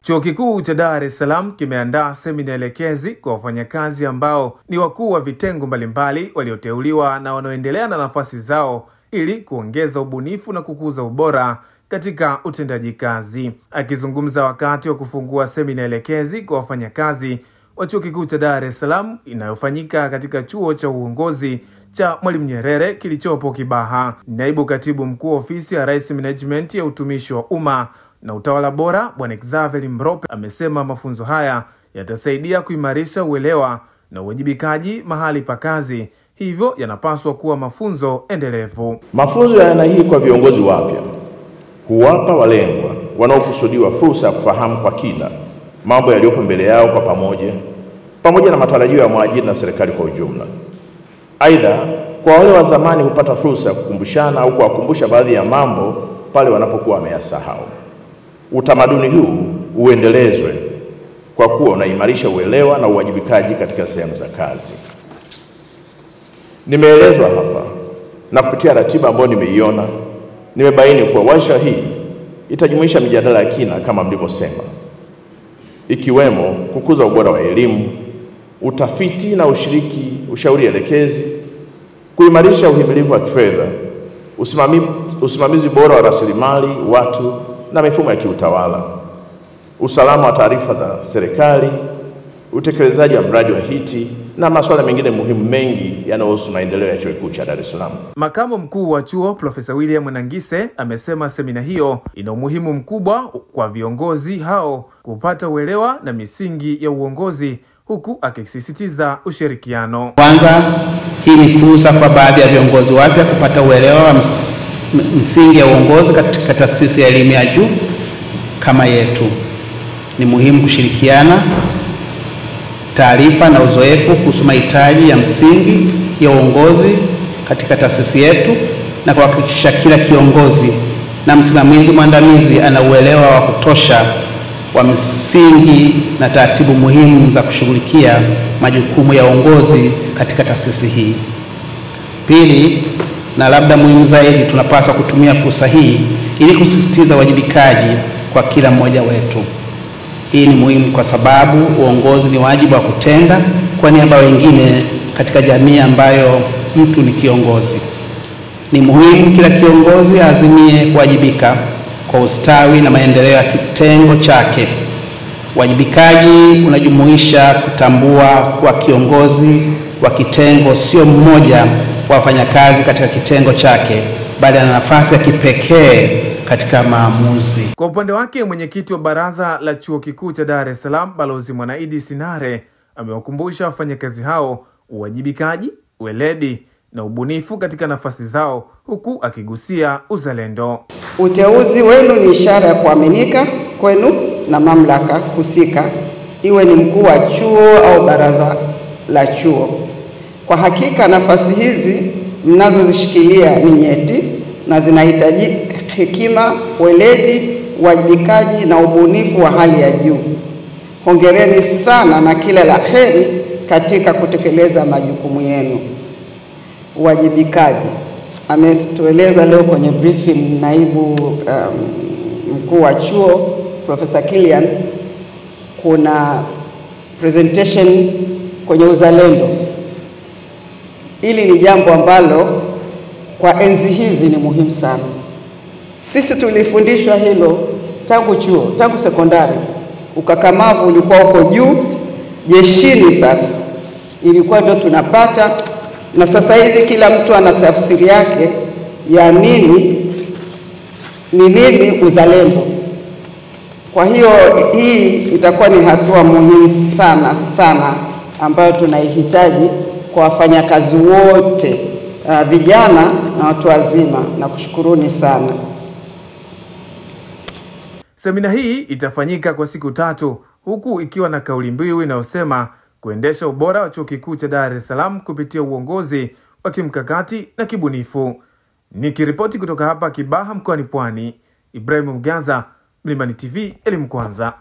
Chuo Kikuu cha Dar es Salaam kimeandaa semina elekezi kwa wafanyakazi ambao ni wakuu wa vitengo mbalimbali walioteuliwa na wanaoendelea na nafasi zao ili kuongeza ubunifu na kukuza ubora katika utendaji kazi. Akizungumza wakati wa kufungua semina elekezi kwa wafanyakazi wa Chuo Kikuu cha Dar es Salaam inayofanyika katika chuo cha uongozi cha Mwalimu Nyerere kilichopo Kibaha, Naibu Katibu Mkuu Ofisi ya Rais Management ya Utumishi wa Umma na Utawala Bora, Bwana Xavier Mrope, amesema mafunzo haya yatasaidia kuimarisha uelewa na uwajibikaji mahali pa kazi, hivyo yanapaswa kuwa mafunzo endelevu. Mafunzo ya aina hii kwa viongozi wapya huwapa walengwa wanaokusudiwa fursa ya kufahamu kwa kina mambo yaliyopo mbele yao kwa pamoja na matarajio ya mwajiri na serikali kwa ujumla. Aidha, kwa wale wa zamani hupata fursa ya kukumbushana au kuwakumbusha baadhi ya mambo pale wanapokuwa wameyasahau. Utamaduni huu uendelezwe kwa kuwa unaimarisha uelewa na uwajibikaji katika sehemu za kazi. Nimeelezwa hapa na kupitia ratiba ambayo nimeiona, nimebaini kuwa warsha hii itajumuisha mijadala ya kina kama mlivyosema, ikiwemo kukuza ubora wa elimu, utafiti na ushauri elekezi, kuimarisha uhimilivu wa kifedha, usimamizi bora wa rasilimali watu na mifumo ya kiutawala, usalama wa taarifa za serikali, utekelezaji wa mradi wa HEET na masuala mengine muhimu mengi yanayohusu maendeleo ya Chuo Kikuu cha Dar es Salaam. Makamu mkuu wa chuo Profesa William Nangise amesema semina hiyo ina umuhimu mkubwa kwa viongozi hao kupata uelewa na misingi ya uongozi, huku akisisitiza ushirikiano. Kwanza, hii ni fursa kwa baadhi ya viongozi wapya kupata uelewa wa msingi ya uongozi katika taasisi ya elimu ya juu kama yetu. Ni muhimu kushirikiana taarifa na uzoefu kuhusu mahitaji ya msingi ya uongozi katika taasisi yetu na kuhakikisha kila kiongozi na msimamizi mwandamizi ana uelewa wa kutosha wa msingi na taratibu muhimu za kushughulikia majukumu ya uongozi katika taasisi hii. Pili, na labda muhimu zaidi, tunapaswa kutumia fursa hii ili kusisitiza wajibikaji kwa kila mmoja wetu. Hii ni muhimu kwa sababu uongozi ni wajibu wa kutenda kwa niaba ya wengine katika jamii ambayo mtu ni kiongozi. Ni muhimu kila kiongozi azimie kuwajibika kwa ustawi na maendeleo ya kitengo chake. Wajibikaji unajumuisha kutambua kwa kiongozi wa kitengo sio mmoja wa wafanyakazi katika kitengo chake, bali ana nafasi ya kipekee katika maamuzi. Kwa upande wake, mwenyekiti wa baraza la Chuo Kikuu cha Dar es Salaam Balozi Mwanaidi Sinare amewakumbusha wafanyakazi hao uwajibikaji, weledi na ubunifu katika nafasi zao, huku akigusia uzalendo. Uteuzi wenu ni ishara ya kuaminika kwenu na mamlaka husika, iwe ni mkuu wa chuo au baraza la chuo. Kwa hakika nafasi hizi mnazozishikilia ni nyeti na zinahitaji hekima, weledi, uwajibikaji na ubunifu wa hali ya juu. Hongereni sana na kila la heri katika kutekeleza majukumu yenu. Uwajibikaji ametueleza leo kwenye briefing naibu mkuu wa chuo Profesa Kilian, kuna presentation kwenye uzalendo. Hili ni jambo ambalo kwa enzi hizi ni muhimu sana. Sisi tulifundishwa hilo tangu chuo, tangu sekondari. Ukakamavu ulikuwa uko juu, jeshini sasa ilikuwa ndio tunapata, na sasa hivi kila mtu ana tafsiri yake ya nini uzalendo. Kwa hiyo hii itakuwa ni hatua muhimu sana ambayo tunaihitaji kwa wafanyakazi wote, vijana na watu wazima, na kushukuruni sana. Semina hii itafanyika kwa siku 3, huku ikiwa na kauli mbiu inayosema kuendesha ubora wa Chuo Kikuu cha Dar es Salaam kupitia uongozi wa kimkakati na kibunifu. Nikiripoti kutoka hapa Kibaha mkoani Pwani, Ibrahim Mgaza, Mlimani TV, elimu kwanza.